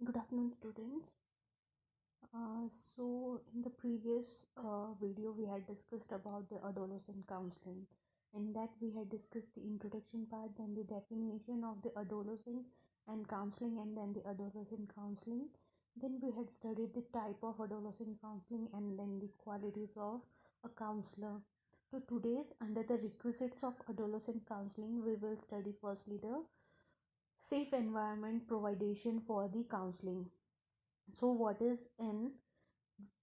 Good afternoon, students. In the previous video, we had discussed about the adolescent counseling. In that, we had discussed the introduction part, then the definition of the adolescent and counseling, and then the adolescent counseling. Then we had studied the type of adolescent counseling and then the qualities of a counselor. So today's under the requisites of adolescent counseling, we will study firstly the safe environment providation for the counseling. So what is in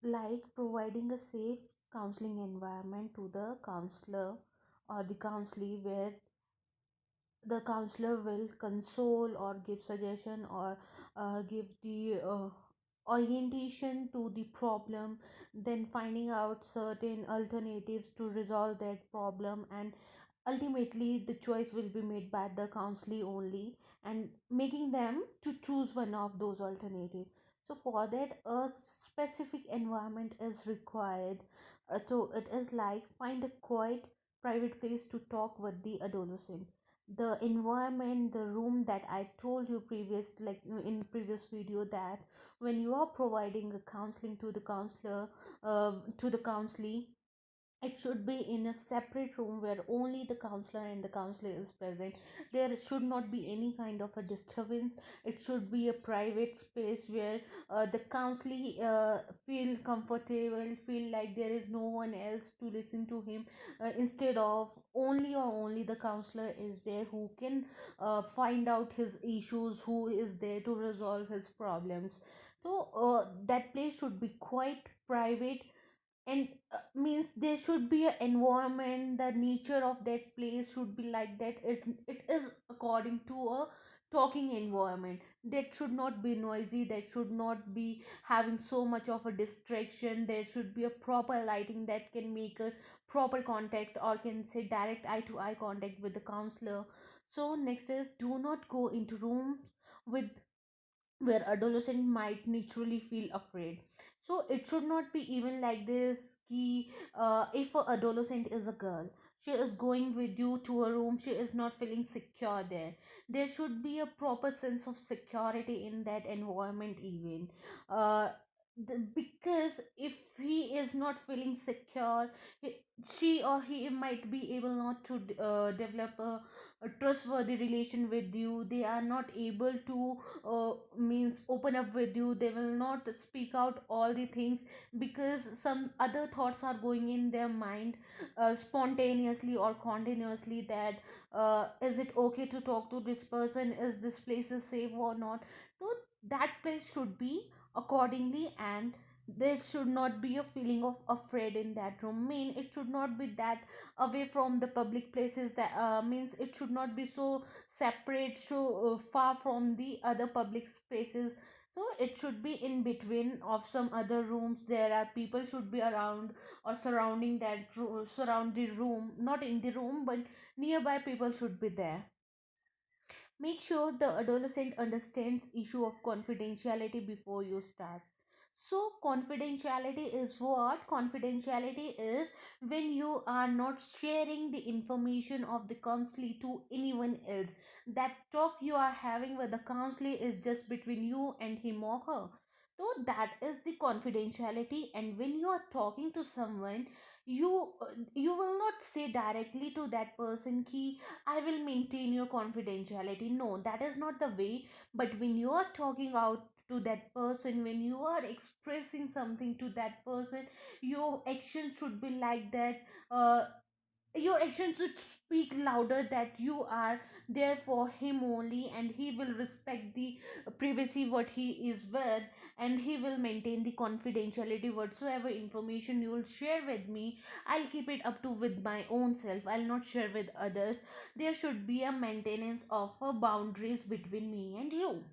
like providing a safe counseling environment to the counselor or the counselee, where the counselor will console or give suggestion or give the orientation to the problem, then finding out certain alternatives to resolve that problem, and ultimately the choice will be made by the counselee only, and making them to choose one of those alternatives. So for that a specific environment is required. So it is like find a quiet private place to talk with the adolescent. The environment, the room, that I told you previous, like in previous video, that when you are providing a counseling to the counselor, to the counselee, it should be in a separate room where only the counselor and the counselor is present. There should not be any kind of a disturbance. It should be a private space where the counselee feel comfortable, feel like there is no one else to listen to him, instead of only or only the counselor is there who can find out his issues, who is there to resolve his problems. So that place should be quite private, and means there should be an environment, the nature of that place should be like that. It is according to a talking environment. That should not be noisy, that should not be having so much of a distraction. There should be a proper lighting that can make a proper contact, or can say direct eye to eye contact with the counselor. So next is, do not go into rooms with where adolescent might naturally feel afraid. So it should not be even like this key. If a adolescent is a girl, she is going with you to a room, she is not feeling secure there. There should be a proper sense of security in that environment even. Because if he is not feeling secure, she or he might be able not to develop a trustworthy relation with you. They are not able to means open up with you. They will not speak out all the things, because some other thoughts are going in their mind spontaneously or continuously, that is it okay to talk to this person, is this place is safe or not. So that place should be accordingly, and there should not be a feeling of afraid in that room. Mean it should not be that away from the public places, that means it should not be so separate, so far from the other public spaces. So it should be in between of some other rooms. There are people should be around or surrounding surround the room, not in the room but nearby people should be there. Make sure the adolescent understands issue of confidentiality before you start. So confidentiality is what? Confidentiality is when you are not sharing the information of the counselee to anyone else. That talk you are having with the counselee is just between you and him or her. So that is the confidentiality. And when you are talking to someone, you will not say directly to that person ki I will maintain your confidentiality. No, that is not the way. But when you are talking out to that person, when you are expressing something to that person, your action should be like that. Your actions should speak louder that you are there for him only, and he will respect the privacy what he is with, and he will maintain the confidentiality. Whatsoever information you will share with me, I'll keep it up to with my own self, I'll not share with others. There should be a maintenance of boundaries between me and you.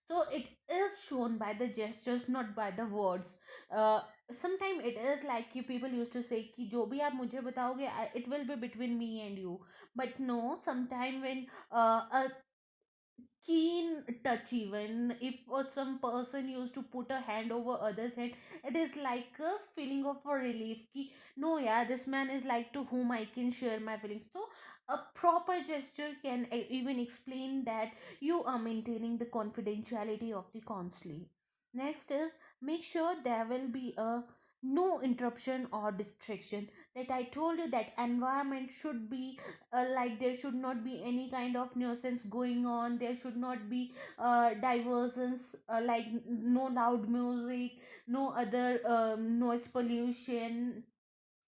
So it is shown by the gestures, not by the words. uh, Sometimes it is like you people used to say कि जो भी आप मुझे बताओगे it will be between me and you. But no, sometime when a keen touch, even if some person used to put a hand over other's head, it is like a feeling of a relief ki, no, yeah, this man is like to whom I can share my feelings. So A proper gesture can even explain that you are maintaining the confidentiality of the counseling. Next is, make sure there will be a no interruption or distraction. That I told you, that environment should be like there should not be any kind of nuisance going on. There should not be diversions, like no loud music, no other noise pollution,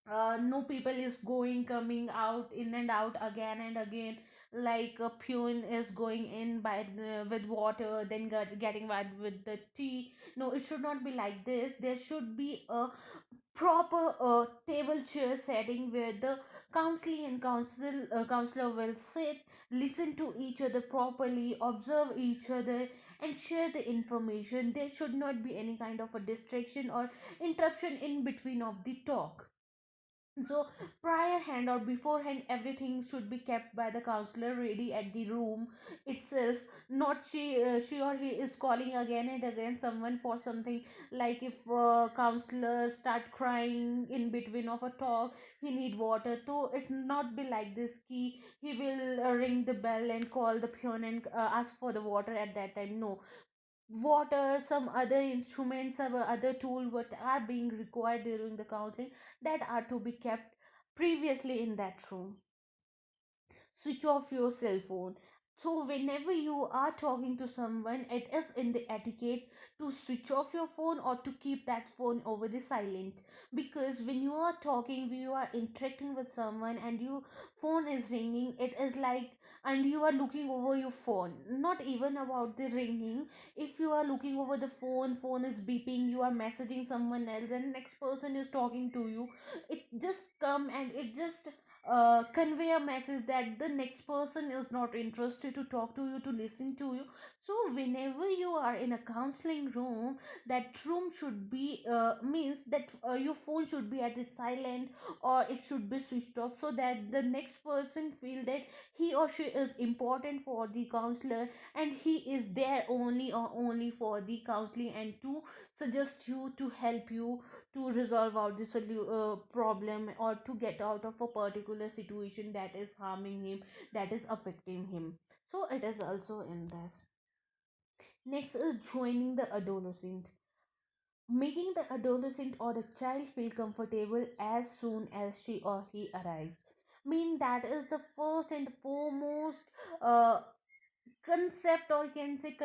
no people is going coming out in and out again and again, like a peon is going in by with water, then getting wet with the tea. No, it should not be like this. There should be a proper table chair setting where the counseling and counselor will sit, listen to each other properly, observe each other, and share the information. There should not be any kind of a distraction or interruption in between of the talk. So prior hand or beforehand, everything should be kept by the counselor ready at the room itself. Not she or he is calling again and again someone for something. Like if counselor start crying in between of a talk, he need water, so it not be like this key he will ring the bell and call the peon and ask for the water at that time. No, water, some other instruments, some other tool what are being required during the counseling, that are to be kept previously in that room. Switch off your cell phone. So whenever you are talking to someone, it is in the etiquette to switch off your phone or to keep that phone over the silent. Because when you are talking, when you are interacting with someone and your phone is ringing, it is like, and you are looking over your phone, not even about the ringing. If you are looking over the phone is beeping, you are messaging someone else and next person is talking to you, it just come and it just convey a message that the next person is not interested to talk to you, to listen to you. So whenever you are in a counseling room, that room should be means that your phone should be at the silent or it should be switched off, so that the next person feel that he or she is important for the counselor and he is there only or only for the counseling and to suggest you, to help you to resolve out the problem, or to get out of a particular situation that is harming him, that is affecting him. So it is also in this. Next is joining the adolescent. Making the adolescent or the child feel comfortable as soon as she or he arrives. Mean that is the first and foremost uh, concept, or can say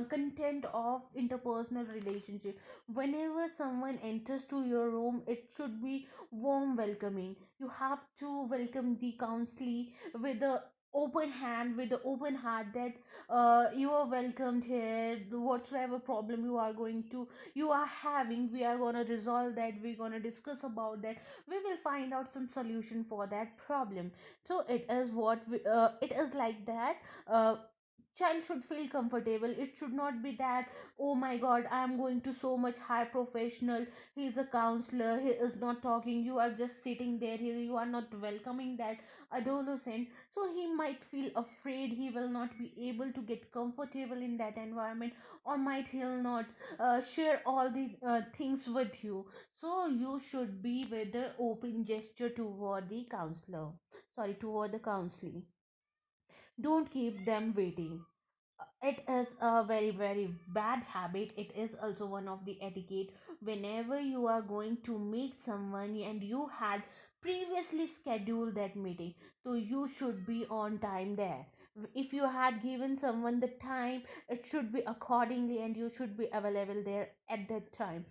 content of interpersonal relationship. Whenever someone enters to your room, it should be warm welcoming. You have to welcome the counselee with the open hand, with the open heart, that you are welcomed here. Whatsoever problem you are going to, you are having, we are going to resolve that, we're going to discuss about that, we will find out some solution for that problem. So it is what it is like that. uh, Child should feel comfortable. It should not be that, oh my god, I am going to so much high professional, he is a counselor, he is not talking, you are just sitting there, you are not welcoming that adolescent. So he might feel afraid, he will not be able to get comfortable in that environment, or might he'll not share all the things with you. So you should be with the open gesture toward the counselor, sorry, toward the counseling. Don't keep them waiting. It is a very very bad habit. It is also one of the etiquette. Whenever you are going to meet someone and you had previously scheduled that meeting, so you should be on time there. If you had given someone the time, it should be accordingly and you should be available there at that time.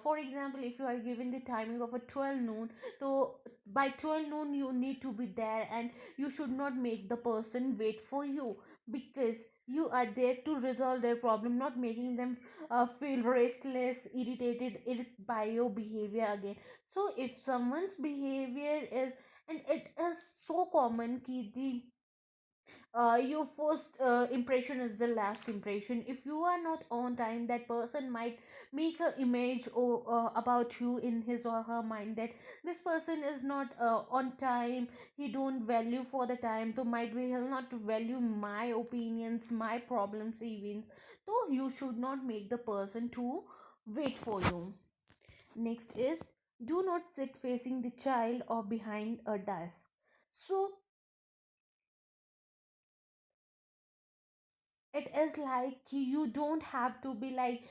For example, if you are given the timing of a 12 noon, so by 12 noon you need to be there, and you should not make the person wait for you, because you are there to resolve their problem, not making them feel restless, by your behavior again. So if someone's behavior is, and it is so common ki the your first impression is the last impression. If you are not on time, that person might make a image or about you in his or her mind, that this person is not on time, he don't value for the time, so might be he'll not value my opinions, my problems even. So you should not make the person to wait for you. Next is, do not sit facing the child or behind a desk. So it is like you don't have to be like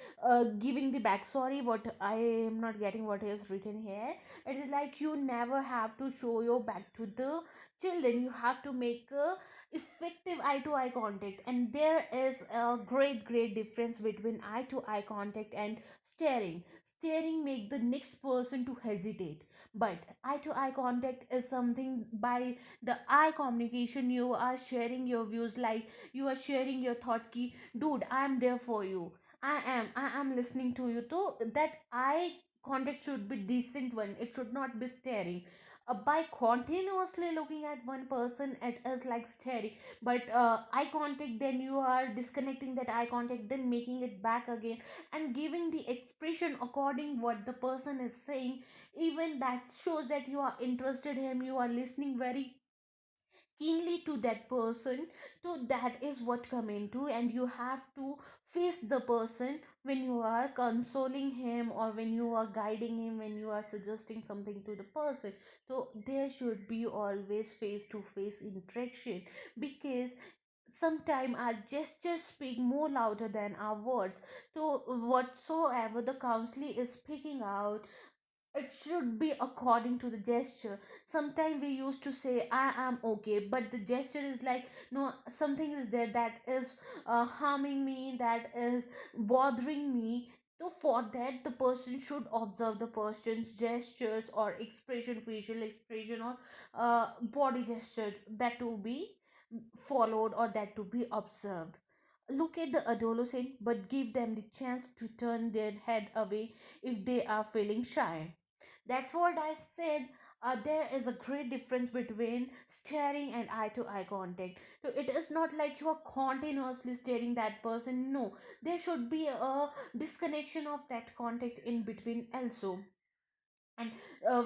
giving the back. Sorry, what I am not getting what is written here. It is like you never have to show your back to the children. You have to make a effective eye to eye contact, and there is a great difference between eye to eye contact and staring. Staring make the next person to hesitate, but eye to eye contact is something by the eye communication you are sharing your views, like you are sharing your thought ki dude, I am there for you, I am listening to you. So that eye contact should be decent one, it should not be staring. By continuously looking at one person, it is like staring. But eye contact, then you are disconnecting that eye contact, then making it back again and giving the expression according what the person is saying. Even that shows that you are interested in him, you are listening very keenly to that person. So that is what come into, and you have to face the person when you are consoling him or when you are guiding him, when you are suggesting something to the person. So there should be always face to face interaction, because sometimes our gestures speak more louder than our words. So whatsoever the counselor is speaking out, it should be according to the gesture. Sometimes we used to say I am okay, but the gesture is like no, something is there that is harming me, that is bothering me. So for that, the person should observe the person's gestures or expression, facial expression, or body gesture, that to be followed or that to be observed. Look at the adolescent, but give them the chance to turn their head away if they are feeling shy. That's what I said. There is a great difference between staring and eye to eye contact. So it is not like you are continuously staring that person. No, there should be a disconnection of that contact in between also. And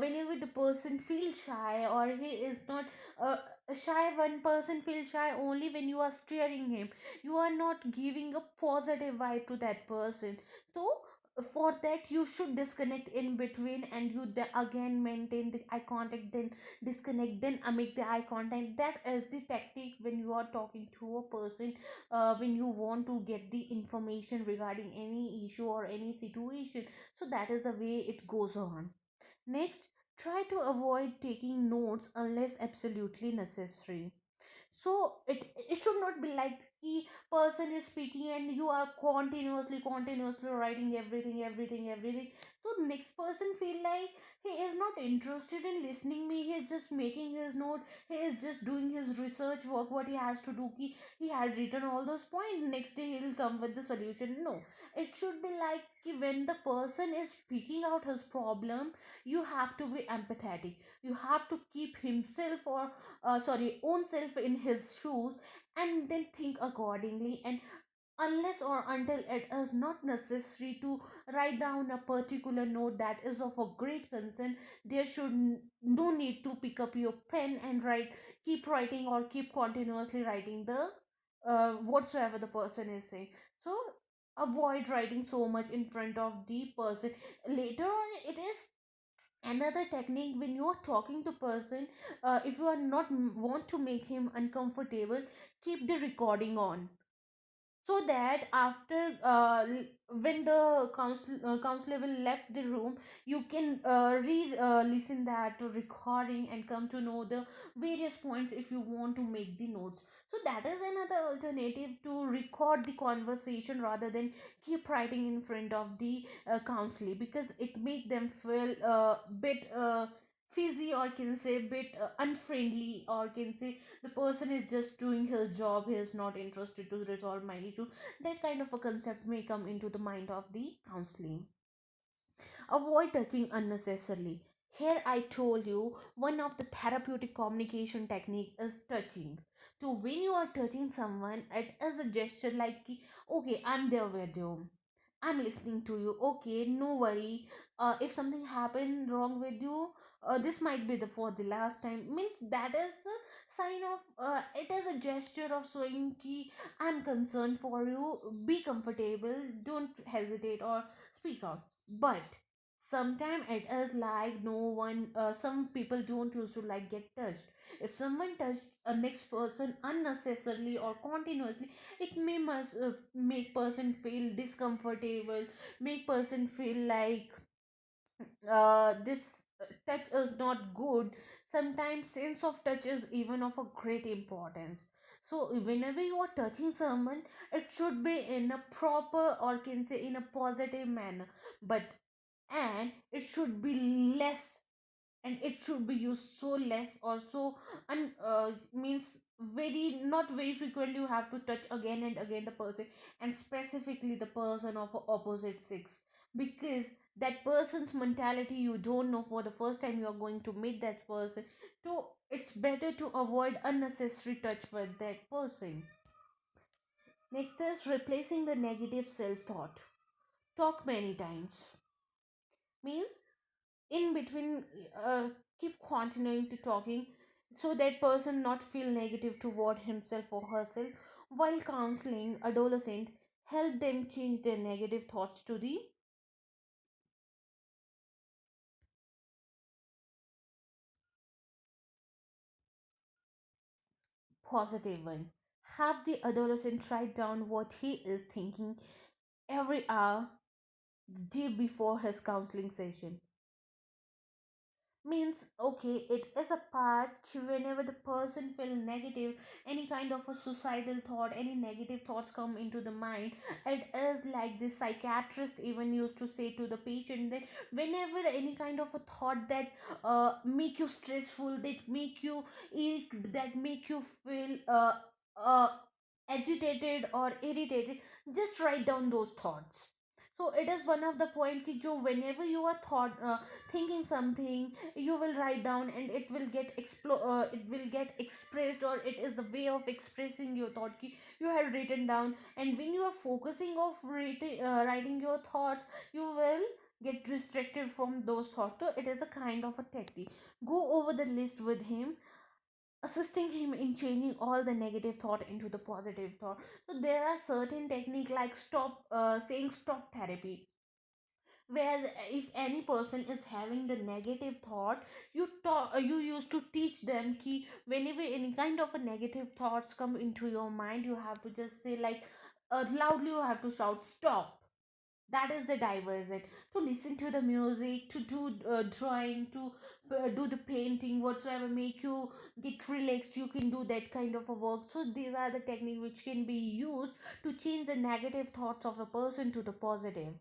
whenever the person feels shy or he is not uh, shy, one person feels shy only when you are steering him, you are not giving a positive vibe to that person. So for that you should disconnect in between, and you again maintain the eye contact, then disconnect, then make the eye contact. That is the tactic when you are talking to a person, when you want to get the information regarding any issue or any situation. So that is the way it goes on. Next, try to avoid taking notes unless absolutely necessary. So it should not be like the person is speaking and you are continuously writing everything. So the next person feel like he is not interested in listening me, he is just making his note, he is just doing his research work, what he has to do. He had written all those points, next day he will come with the solution. No, it should be like when the person is speaking out his problem, you have to be empathetic, you have to keep himself or own self in his shoes, and then think accordingly. And unless or until it is not necessary to write down a particular note that is of a great concern, there should no need to pick up your pen and write, keep writing or keep continuously writing the whatsoever the person is saying. So avoid writing so much in front of the person. Later on, it is another technique when you are talking to person, if you are not want to make him uncomfortable, keep the recording on, so that after when the counselor will left the room, you can re listen that recording and come to know the various points if you want to make the notes. So that is another alternative to record the conversation rather than keep writing in front of the counselor, because it make them feel a bit fizzy, or can say bit unfriendly, or can say the person is just doing his job, he is not interested to resolve my issue. That kind of a concept may come into the mind of the counseling. Avoid touching unnecessarily. Here I told you one of the therapeutic communication technique is touching. So when you are touching someone, it is a gesture like okay, I'm there with you, I'm listening to you. Okay, no worry. If something happened wrong with you, this might be the for the last time. Means that is a sign of. It is a gesture of showing ki I'm concerned for you. Be comfortable. Don't hesitate or speak out. But Sometimes it is like no one, some people don't used to like get touched. If someone touched a next person unnecessarily or continuously, it may must make person feel discomfortable, make person feel like this touch is not good. Sometimes sense of touch is even of a great importance. So whenever you are touching someone, it should be in a proper, or can say in a positive manner, but and it should be less, and it should be used so less or so means very not very frequently. You have to touch again and again the person, and specifically the person of opposite sex, because that person's mentality you don't know for the first time you are going to meet that person. So it's better to avoid unnecessary touch with that person. Next is replacing the negative self-thought. Talk many times means in between, keep continuing to talking, so that person not feel negative toward himself or herself. While counseling adolescent, help them change their negative thoughts to the positive one. Have the adolescent write down what he is thinking every hour, the day before his counseling session. Means okay, it is a part whenever the person feel negative, any kind of a suicidal thought, any negative thoughts come into the mind. It is like the psychiatrist even used to say to the patient that whenever any kind of a thought that make you stressful, that make you ill, that make you feel uh, agitated or irritated, just write down those thoughts. So it is one of the point ki jo whenever you are thinking something, you will write down, and it will get it will get expressed, or it is the way of expressing your thought ki you have written down. And when you are focusing of writing your thoughts, you will get restricted from those thoughts. So it is a kind of a technique. Go over the list with him, assisting him in changing all the negative thought into the positive thought. So there are certain technique like stop saying stop therapy, where if any person is having the negative thought, you used to teach them ki whenever any kind of a negative thoughts come into your mind, you have to just say like loudly, you have to shout stop. That is the diversion. To listen to the music, to do drawing, to do the painting, whatsoever make you get relaxed, you can do that kind of a work. So these are the technique which can be used to change the negative thoughts of a person to the positive.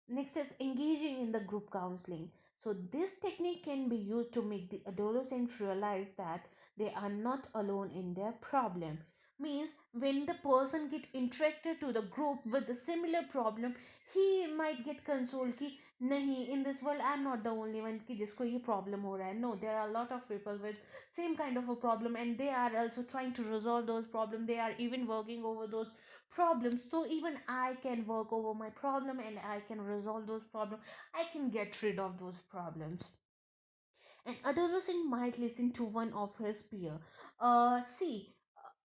Next is engaging in the group counseling. So this technique can be used to make the adolescents realize that they are not alone in their problem. Means when the person get interacted to the group with a similar problem, he might get consoled कि नहीं, in this world I'm not the only one कि जिसको ये problem हो रहा है. No, there are a lot of people with same kind of a problem, and they are also trying to resolve those problems. They are even working over those problems. So even I can work over my problem, and I can resolve those problems. I can get rid of those problems. An adolescent might listen to one of his peer. See,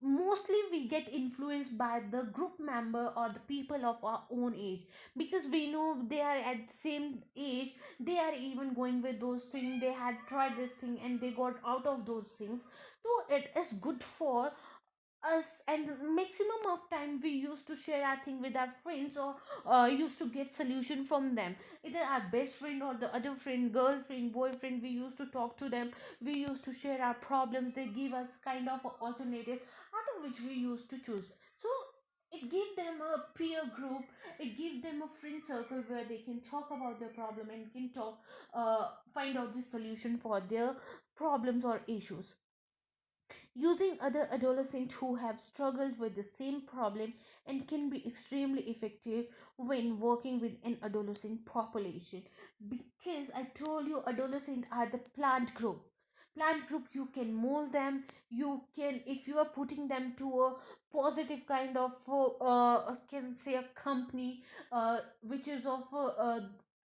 mostly we get influenced by the group member or the people of our own age, because we know they are at the same age, they are even going with those things, they had tried this thing and they got out of those things. So it is good for us, and maximum of time we used to share our thing with our friends, or used to get solution from them, either our best friend or the other friend, girlfriend, boyfriend. We used to talk to them, we used to share our problems, they give us kind of alternatives out of which we used to choose. So it gave them a peer group, it gave them a friend circle where they can talk about their problem and can talk, find out the solution for their problems or issues. Using other adolescents who have struggled with the same problem and can be extremely effective when working with an adolescent population, because I told you adolescents are the plant group. You can mold them, you can, if you are putting them to a positive kind of can say a company, which is of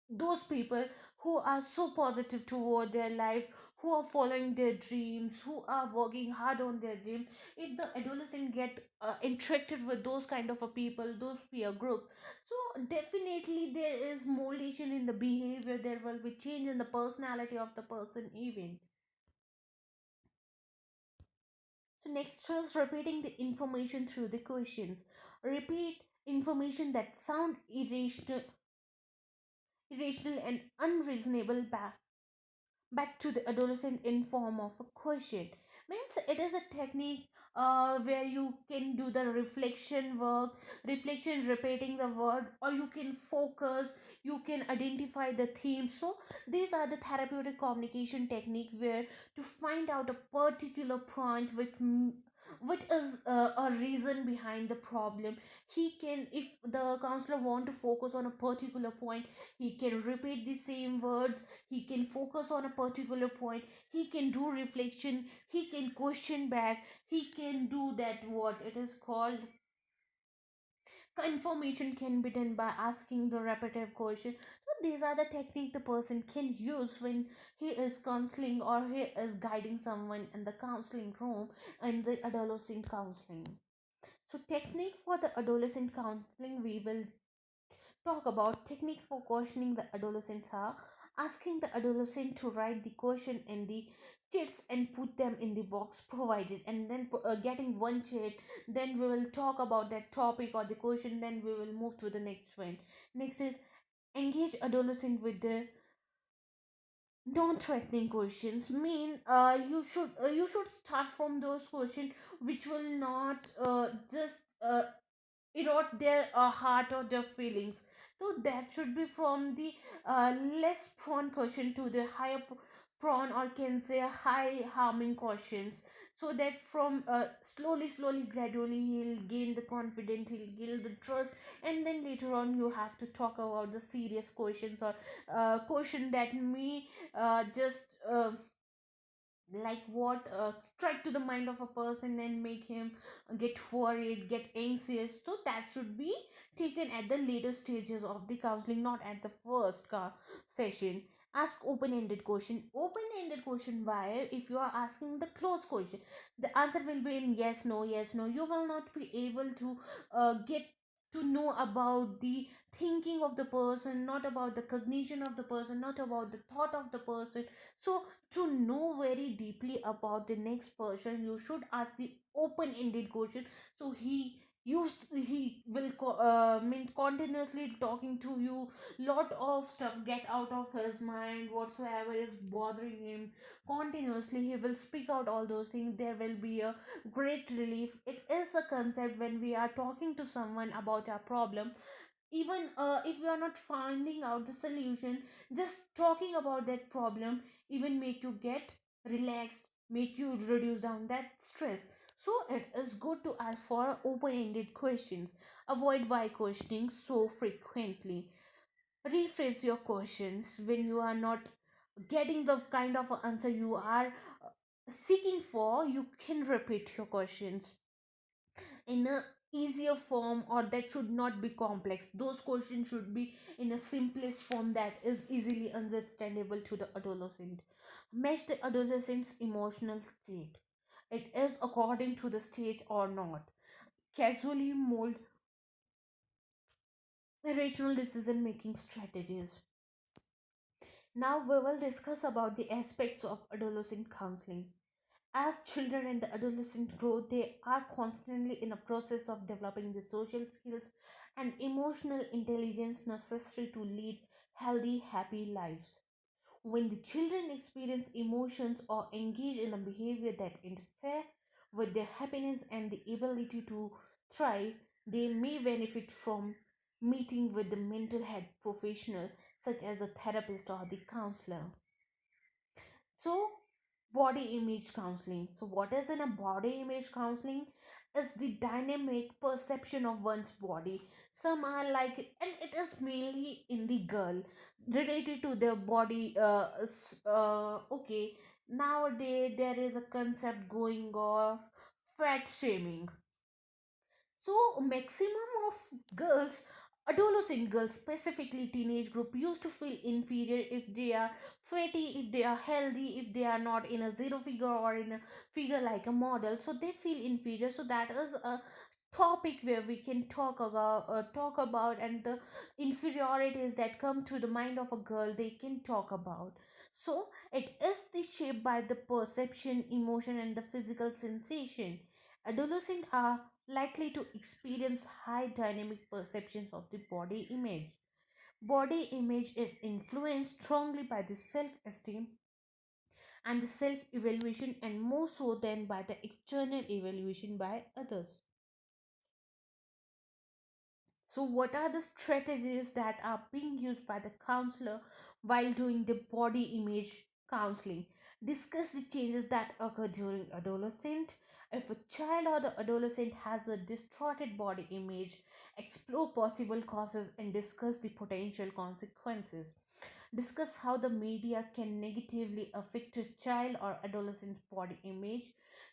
those people who are so positive toward their life, who are following their dreams, who are working hard on their dreams. If the adolescent get interacted with those kind of a people, those peer group, so definitely there is moldation in the behavior, there will be change in the personality of the person even. So next is repeating the information through the questions. Repeat information that sound irrational and unreasonable back to the adolescent in form of a question. Means it is a technique where you can do the reflection work, reflection repeating the word, or you can focus, you can identify the theme. So these are the therapeutic communication technique where to find out a particular point with what is a reason behind the problem. He can, if the counselor want to focus on a particular point, he can repeat the same words, he can focus on a particular point, he can do reflection, he can question back, he can do that what it is called confirmation can be done by asking the repetitive question. So these are the technique the person can use when he is counseling or he is guiding someone in the counseling room in the adolescent counseling. So technique for the adolescent counseling, we will talk about technique for questioning the adolescents are asking the adolescent to write the question in the chits and put them in the box provided, and then getting one chit, then we will talk about that topic or the question, then we will move to the next one. Next is engage adolescent with the non-threatening questions. Mean you should start from those questions which will not just erode their heart or their feelings. So that should be from the less prone question to the higher prone, or can say high harming questions. So that from slowly gradually he'll gain the confidence, he'll gain the trust, and then later on you have to talk about the serious questions, or question that may just like what strike to the mind of a person and make him get worried, get anxious. So that should be taken at the later stages of the counseling, not at the first session. Ask open-ended question. Open-ended question, why if you are asking the closed question, the answer will be in yes no, yes no. You will not be able to get to know about the thinking of the person, not about the cognition of the person, not about the thought of the person. So to know very deeply about the next person, you should ask the open-ended question. So he will mean continuously talking to you, lot of stuff get out of his mind, whatsoever is bothering him. Continuously he will speak out all those things, there will be a great relief. It is a concept when we are talking to someone about our problem, even if we are not finding out the solution, just talking about that problem even make you get relaxed, make you reduce down that stress. So it is good to ask for open-ended questions. Avoid why questioning so frequently. Rephrase your questions when you are not getting the kind of answer you are seeking for. You can repeat your questions in a easier form, or that should not be complex. Those questions should be in a simplest form that is easily understandable to the adolescent. Match the adolescent's emotional state, it is according to the stage or not. Casually mold rational decision making strategies. Now we will discuss about the aspects of adolescent counseling. As children and the adolescent grow, they are constantly in a process of developing the social skills and emotional intelligence necessary to lead healthy, happy lives. When the children experience emotions or engage in a behavior that interfere with their happiness and the ability to thrive, they may benefit from meeting with the mental health professional such as a therapist or the counselor. So, body image counseling. So, what is in a body image counseling? Is the dynamic perception of one's body. Some are like, and it is mainly in the girl related to their body. Okay, nowadays there is a concept going of fat shaming. So, maximum of girls Adolescent girls, specifically teenage group, used to feel inferior if they are fatty, if they are healthy, if they are not in a zero figure or in a figure like a model. So they feel inferior. So that is a topic where we can talk about, and the inferiorities that come to the mind of a girl they can talk about. So it is the shaped by the perception, emotion, and the physical sensation. Adolescents are likely to experience high dynamic perceptions of the body image. Body image is influenced strongly by the self esteem and the self evaluation, and more so than by the external evaluation by others. So, what are the strategies that are being used by the counselor while doing the body image counseling? Discuss the changes that occur during adolescent. If a child or the adolescent has a distorted body image, explore possible causes and discuss the potential consequences. Discuss how the media can negatively affect a child or adolescent's body image.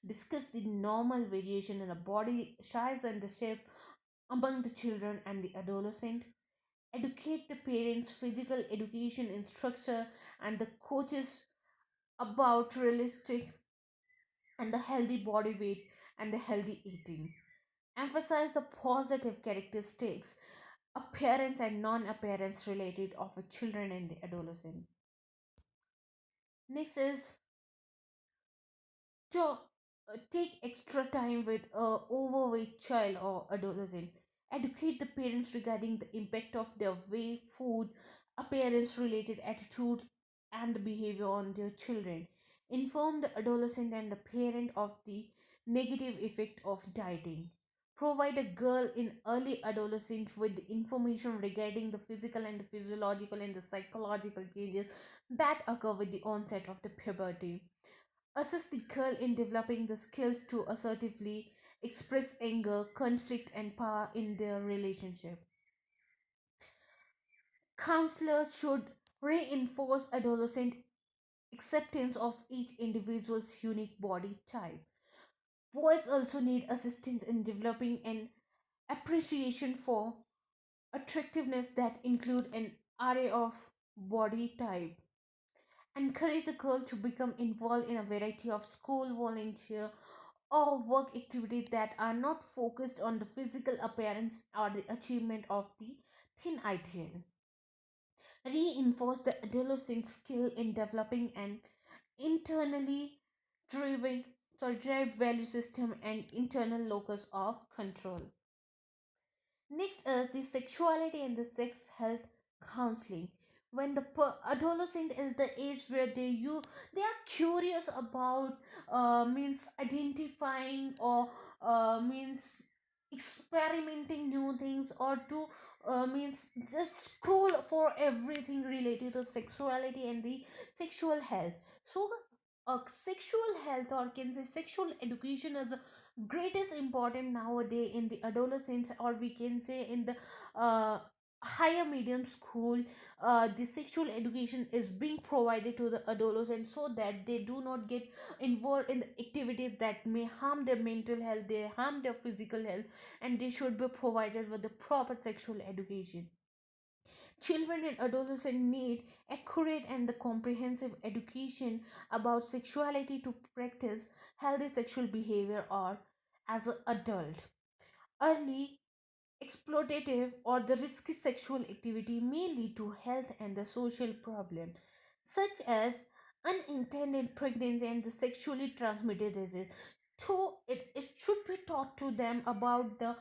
Discuss the normal variation in a body size and the shape among the children and the adolescent. Educate the parents, physical education instructor, and the coaches about realistic and the healthy body weight and the healthy eating. Emphasize the positive characteristics, appearance and non-appearance related of a children and the adolescent. Next is to take extra time with a overweight child or adolescent. Educate the parents regarding the impact of their weight, food, appearance related attitudes and behavior on their children. Inform the adolescent and the parent of the negative effect of dieting. Provide a girl in early adolescence with information regarding the physical and the physiological and the psychological changes that occur with the onset of the puberty. Assist the girl in developing the skills to assertively express anger, conflict, and power in their relationship. Counselors should reinforce adolescent acceptance of each individual's unique body type. Boys also need assistance in developing an appreciation for attractiveness that include an array of body type. Encourage the girl to become involved in a variety of school volunteer or work activities that are not focused on the physical appearance or the achievement of the thin ideal. Reinforce the adolescent skill in developing an internally driven derived value system and internal locus of control. Next is the sexuality and the sex health counseling. When the adolescent is the age where they are curious about means identifying or means experimenting new things, or to means just scroll for everything related to sexuality and the sexual health. So sexual health, or can say sexual education, is the greatest important nowadays in the adolescence, or we can say in the higher medium school. The sexual education is being provided to the adolescents so that they do not get involved in the activities that may harm their mental health, they harm their physical health, and they should be provided with the proper sexual education. Children and adolescents need accurate and the comprehensive education about sexuality to practice healthy sexual behavior or as an adult. Early exploitative or the risky sexual activity may lead to health and the social problem, such as unintended pregnancy and the sexually transmitted disease. So it should be taught to them about the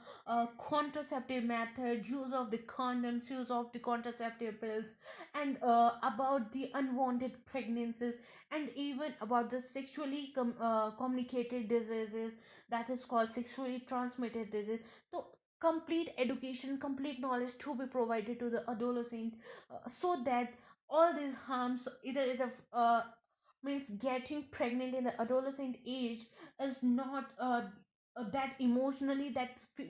contraceptive method, use of the condoms, use of the contraceptive pills, and about the unwanted pregnancies, and even about the sexually communicated diseases, that is called sexually transmitted disease. So complete education, complete knowledge to be provided to the adolescent, so that all these harms, either is of means getting pregnant in the adolescent age, is not that emotionally,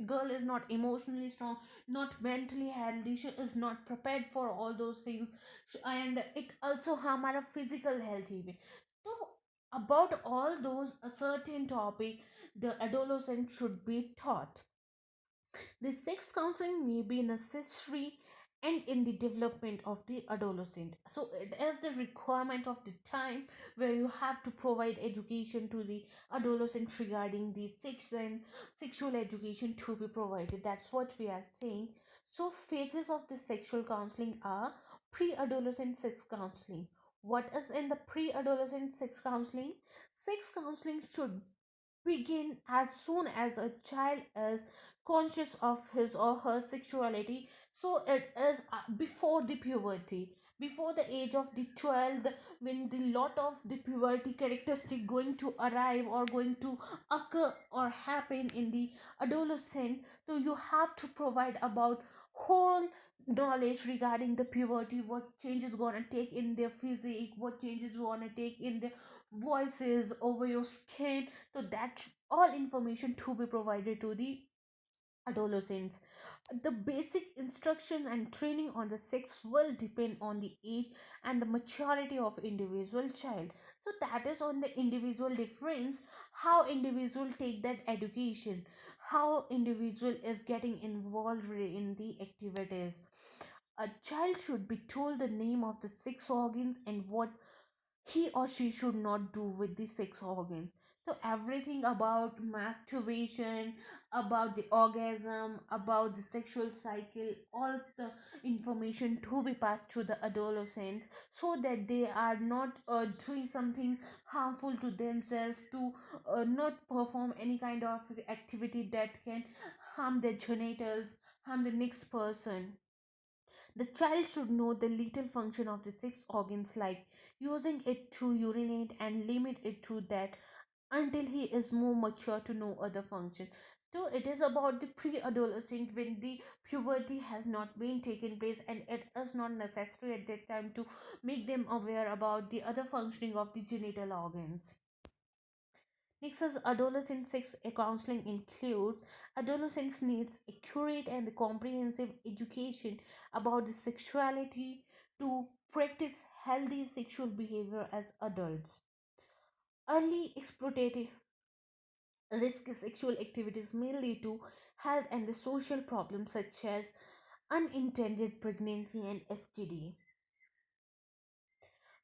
girl is not emotionally strong, not mentally healthy, she is not prepared for all those things, and it also harm our physical health even. So about all those a certain topic the adolescent should be taught. The sex counseling may be necessary and in the development of the adolescent. So it is the requirement of the time where you have to provide education to the adolescent regarding the sex and sexual education to be provided. That's what we are saying. So phases of the sexual counseling are pre-adolescent sex counseling. What is in the pre-adolescent sex counseling? Sex counseling should begin as soon as a child is conscious of his or her sexuality. So it is before the puberty, before the age of the 12, when the lot of the puberty characteristic going to arrive or going to occur or happen in the adolescent. So you have to provide about whole knowledge regarding the puberty, what changes gonna take in their physique, what changes gonna take in their voices over your skin. So that all information to be provided to the adolescents. The basic instruction and training on the sex will depend on the age and the maturity of individual child. So that is on the individual difference, how individual take that education, how individual is getting involved in the activities. A child should be told the name of the sex organs and what he or she should not do with the sex organs. So everything about masturbation, about the orgasm, about the sexual cycle, all the information to be passed to the adolescents, so that they are not doing something harmful to themselves, to not perform any kind of activity that can harm their genitals, harm the next person. The child should know the lethal function of the six organs, like using it to urinate, and limit it to that until he is more mature to know other functions. So it is about the pre-adolescent, when the puberty has not been taken place, and it is not necessary at that time to make them aware about the other functioning of the genital organs. Next is adolescent sex counseling includes adolescents needs accurate and comprehensive education about the sexuality to practice healthy sexual behavior as adults. Early exploitative risky sexual activities may lead to health and the social problems such as unintended pregnancy and STD.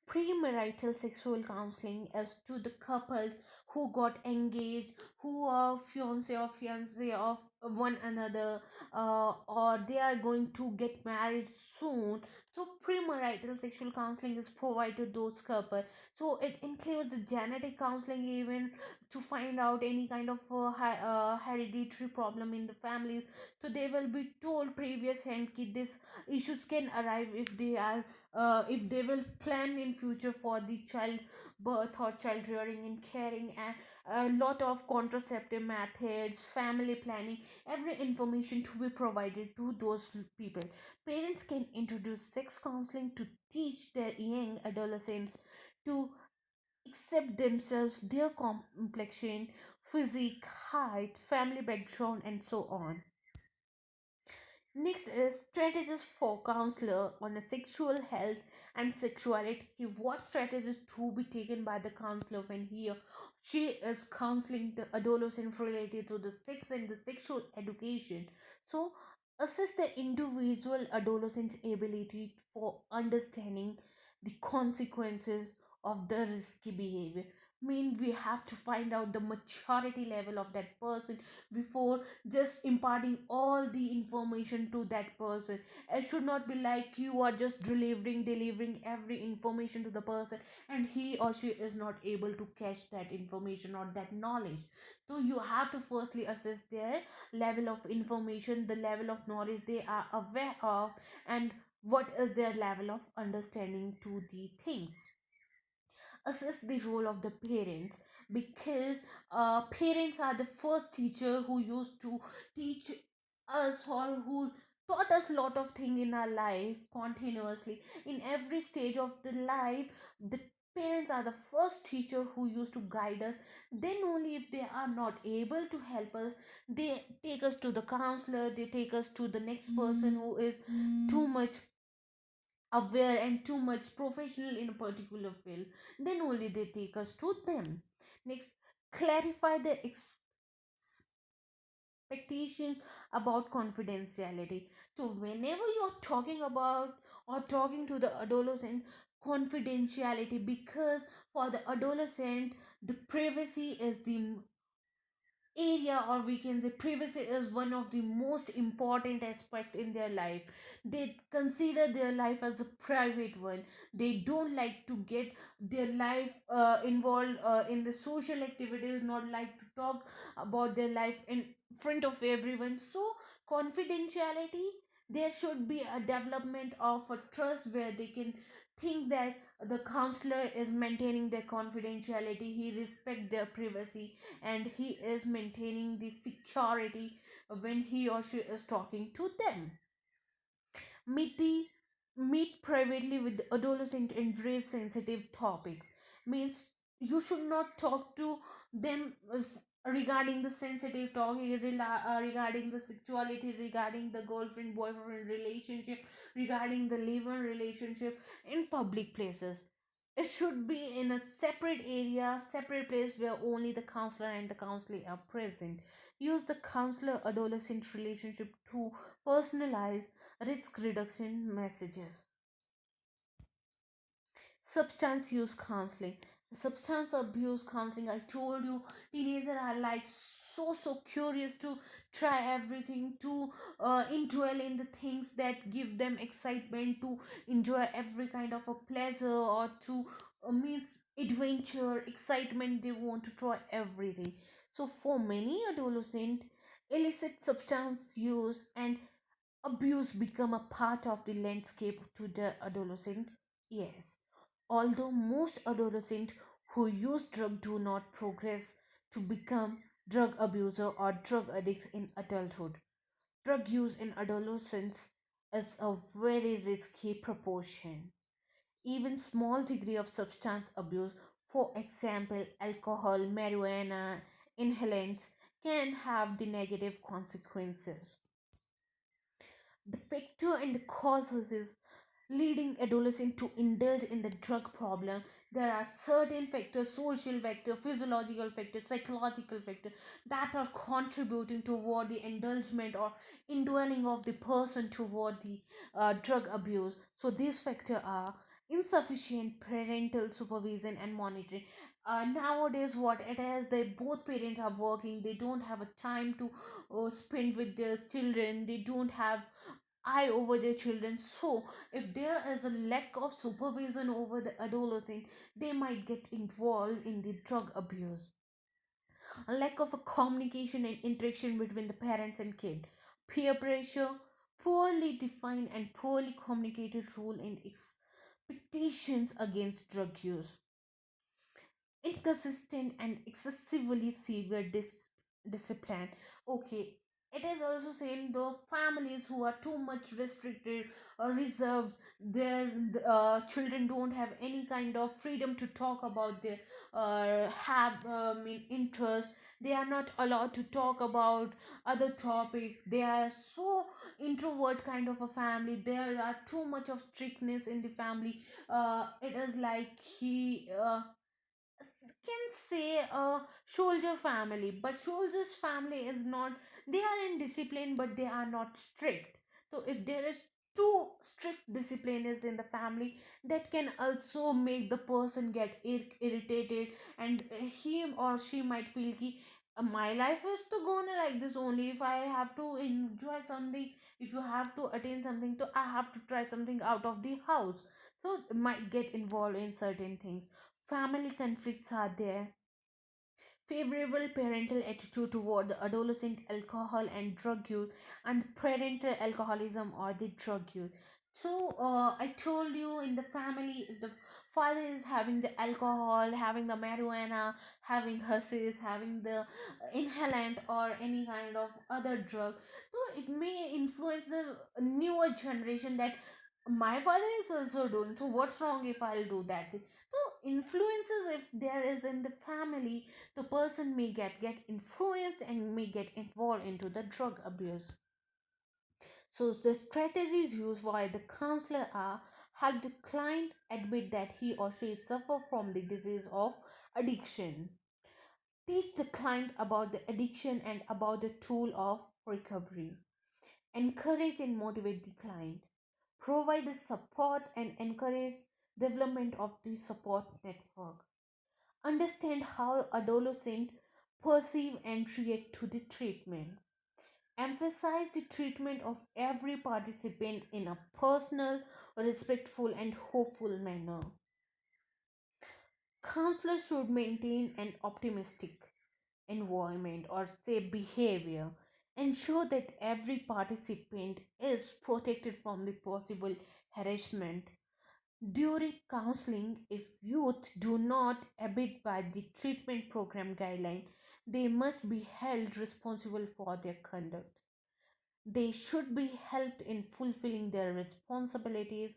Premarital sexual counseling is to the couples who got engaged, who are fiance or fiance of one another, or they are going to get married soon. So premarital sexual counseling is provided to those couples. So it includes the genetic counseling, even to find out any kind of hereditary problem in the families. So they will be told previous hand ki this issues can arrive if they will plan in future for the child birth or child rearing and caring, and a lot of contraceptive methods, family planning, every information to be provided to those people. Parents can introduce sex counseling to teach their young adolescents to accept themselves, their complexion, physique, height, family background, and so on. Next is strategies for counselor on a sexual health and sexuality. What strategies to be taken by the counselor when he or she is counseling the adolescent related to the sex and the sexual education. So assess the individual adolescent's ability for understanding the consequences of the risky behavior. Mean we have to find out the maturity level of that person before just imparting all the information to that person. It should not be like you are just delivering every information to the person, and he or she is not able to catch that information or that knowledge. So you have to firstly assess their level of information, the level of knowledge they are aware of, and what is their level of understanding to the things. Assess the role of the parents, because parents are the first teacher who used to teach us, or who taught us a lot of things in our life continuously in every stage of the life. The parents are the first teacher who used to guide us. Then only if they are not able to help us, they take us to the counselor, they take us to the next person who is too much aware and too much professional in a particular field. Then only they take us to them. Next, clarify the expectations about confidentiality. So whenever you're talking about or talking to the adolescent, confidentiality, because for the adolescent the privacy is the area, or we can say privacy is one of the most important aspect in their life. They consider their life as a private one. They don't like to get their life involved in the social activities, not like to talk about their life in front of everyone. So confidentiality, there should be a development of a trust where they can think that the counselor is maintaining their confidentiality, he respect their privacy, and he is maintaining the security when he or she is talking to them. Meet the Meet privately with the adolescent and raise sensitive topics. Means you should not talk to them regarding the sensitive topic, regarding the sexuality, regarding the girlfriend boyfriend relationship, regarding the live-in relationship in public places. It should be in a separate area, separate place where only the counselor and the counselor are present. Use the counselor adolescent relationship to personalize risk reduction messages. Substance use counseling. Substance abuse counseling, I told you, teenagers are like so curious to try everything, to indwell in the things that give them excitement, to enjoy every kind of a pleasure, or to means adventure, excitement. They want to try everything. So for many adolescent, illicit substance use and abuse become a part of the landscape to the adolescent. Yes, although most adolescents who use drug do not progress to become drug abuser or drug addicts in adulthood, drug use in adolescence is a very risky proportion. Even small degree of substance abuse, for example alcohol, marijuana, inhalants, can have the negative consequences. The factor and the causes is leading adolescents to indulge in the drug problem. There are certain factors, social factor, physiological factor, psychological factor, that are contributing toward the indulgement or indwelling of the person toward the drug abuse. So these factors are insufficient parental supervision and monitoring. Nowadays what it is, they both parents are working, they don't have a time to spend with their children, they don't have eye over their children. So if there is a lack of supervision over the adolescent, they might get involved in the drug abuse. A lack of a communication and interaction between the parents and kid, peer pressure, poorly defined and poorly communicated rule and expectations against drug use, inconsistent and excessively severe discipline. Okay, it is also saying the families who are too much restricted or reserved, their children don't have any kind of freedom to talk about their have mean interest. They are not allowed to talk about other topics. They are so introvert kind of a family. There are too much of strictness in the family. It is like he can say a soldier family, but soldier's family is not, they are in discipline but they are not strict. So if there is too strict discipline is in the family, that can also make the person get irritated, and him or she might feel ki, my life is to go on like this only. If I have to enjoy something, if you have to attain something, so I have to try something out of the house. So might get involved in certain things. Family conflicts are there. Favorable parental attitude toward the adolescent alcohol and drug use, and parental alcoholism or the drug use. So I told you, in the family, if the father is having the alcohol, having the marijuana, having hashish, having the inhalant or any kind of other drug, so it may influence the newer generation that my father is also doing, so what's wrong if I'll do that thing? So influences, if there is in the family, the person may get influenced and may get involved into the drug abuse. So the strategies used by the counselor are: help the client admit that he or she suffer from the disease of addiction, Teach the client about the addiction and about the tool of recovery. Encourage and motivate the client. Provide the support and encourage development of the support network. Understand how adolescents perceive and react to the treatment. Emphasize the treatment of every participant in a personal, respectful, and hopeful manner. Counselors should maintain an optimistic environment or say behavior. Ensure that every participant is protected from the possible harassment. During counseling, if youth do not abide by the treatment program guideline, they must be held responsible for their conduct. They should be helped in fulfilling their responsibilities.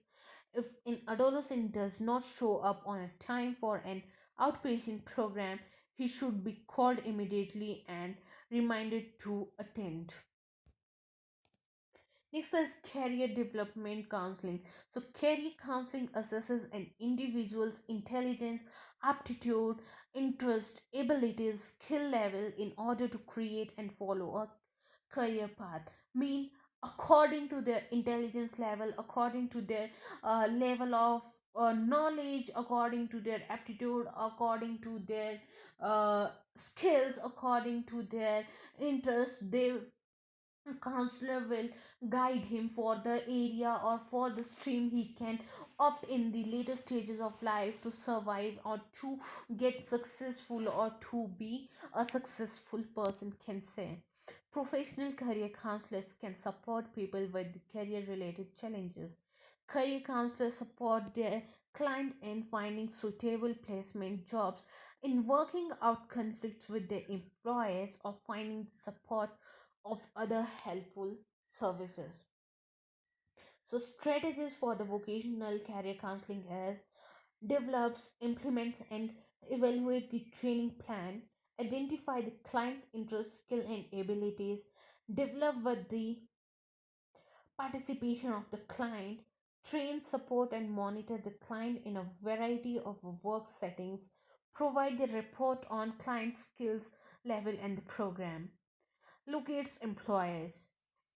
If an adolescent does not show up on a time for an outpatient program, he should be called immediately and reminded to attend. Next is career development counseling. So, career counseling assesses an individual's intelligence, aptitude, interest, abilities, skill level in order to create and follow a career path. Mean according to their intelligence level, according to their level of knowledge, according to their aptitude, according to their skills, according to their interest, they counselor will guide him for the area or for the stream he can opt in the later stages of life to survive or to get successful or to be a successful person can say. Professional career counselors can support people with career related challenges. Career counselors support their client in finding suitable placement jobs, in working out conflicts with their employers, or finding support of other helpful services. So, strategies for the vocational career counseling is develops, implements, and evaluate the training plan, identify the client's interest, skill, and abilities, develop with the participation of the client, train, support, and monitor the client in a variety of work settings, provide the report on client skills level and the program, locates employers,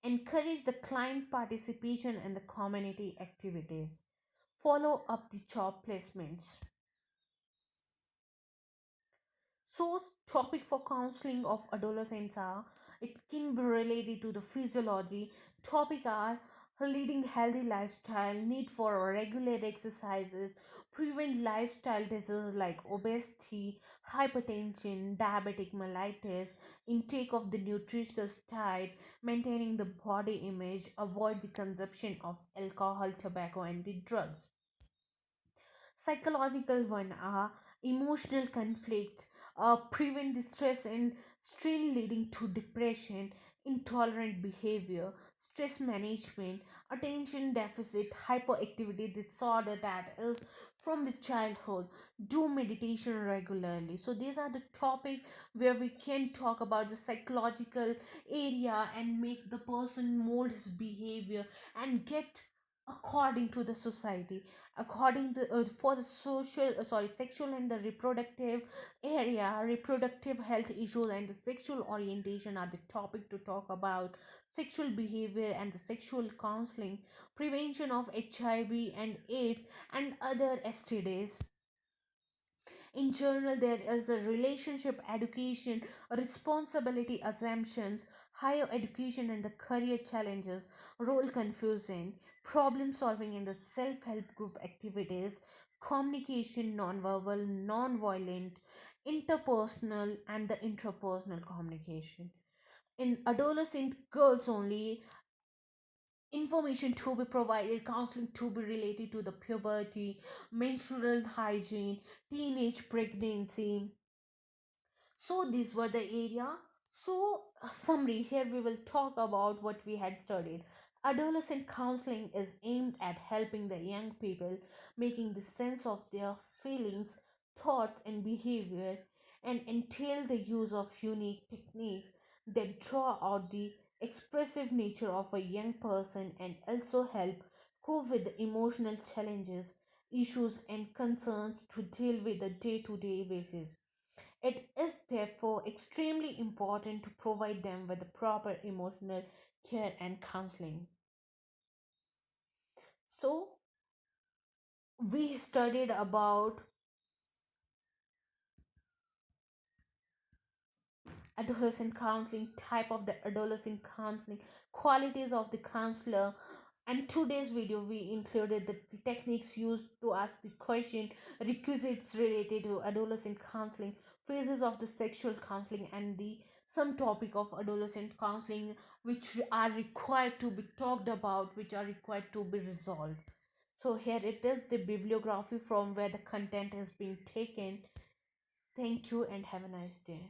encourage the client participation in the community activities, follow up the job placements. So, topic for counseling of adolescents are it can be related to the physiology. Topic are leading healthy lifestyle, need for regular exercises, prevent lifestyle diseases like obesity, hypertension, diabetic mellitus, intake of the nutritious diet, maintaining the body image, avoid the consumption of alcohol, tobacco, and the drugs. Psychological one are emotional conflicts, prevent the stress and strain leading to depression, intolerant behavior, stress management, attention deficit hyperactivity disorder that is from the childhood. Do meditation regularly. So these are the topic where we can talk about the psychological area and make the person mold his behavior and get according to the society, according to for the social sexual and the reproductive area. Reproductive health issues and the sexual orientation are the topic to talk about. Sexual behavior and the sexual counseling, prevention of HIV and AIDS and other STDs. In general, there is a relationship education, responsibility assumptions, higher education and the career challenges, role confusion, problem solving in the self-help group activities, communication, non-verbal, non-violent, interpersonal and the intrapersonal communication. In adolescent girls only, information to be provided, counseling to be related to the puberty, menstrual hygiene, teenage pregnancy. So these were the area. So summary, here we will talk about what we had studied. Adolescent counseling is aimed at helping the young people making the sense of their feelings, thoughts and behavior, and entail the use of unique techniques that draw out the expressive nature of a young person and also help cope with the emotional challenges, issues and concerns to deal with the day-to-day basis. It is therefore extremely important to provide them with the proper emotional care and counseling. So, we studied about adolescent counseling, type of the adolescent counseling, qualities of the counselor, and today's video we included the techniques used to ask the question, requisites related to adolescent counseling, phases of the sexual counseling, and the some topic of adolescent counseling which are required to be talked about, which are required to be resolved. So here it is the bibliography from where the content is being taken. Thank you and have a nice day.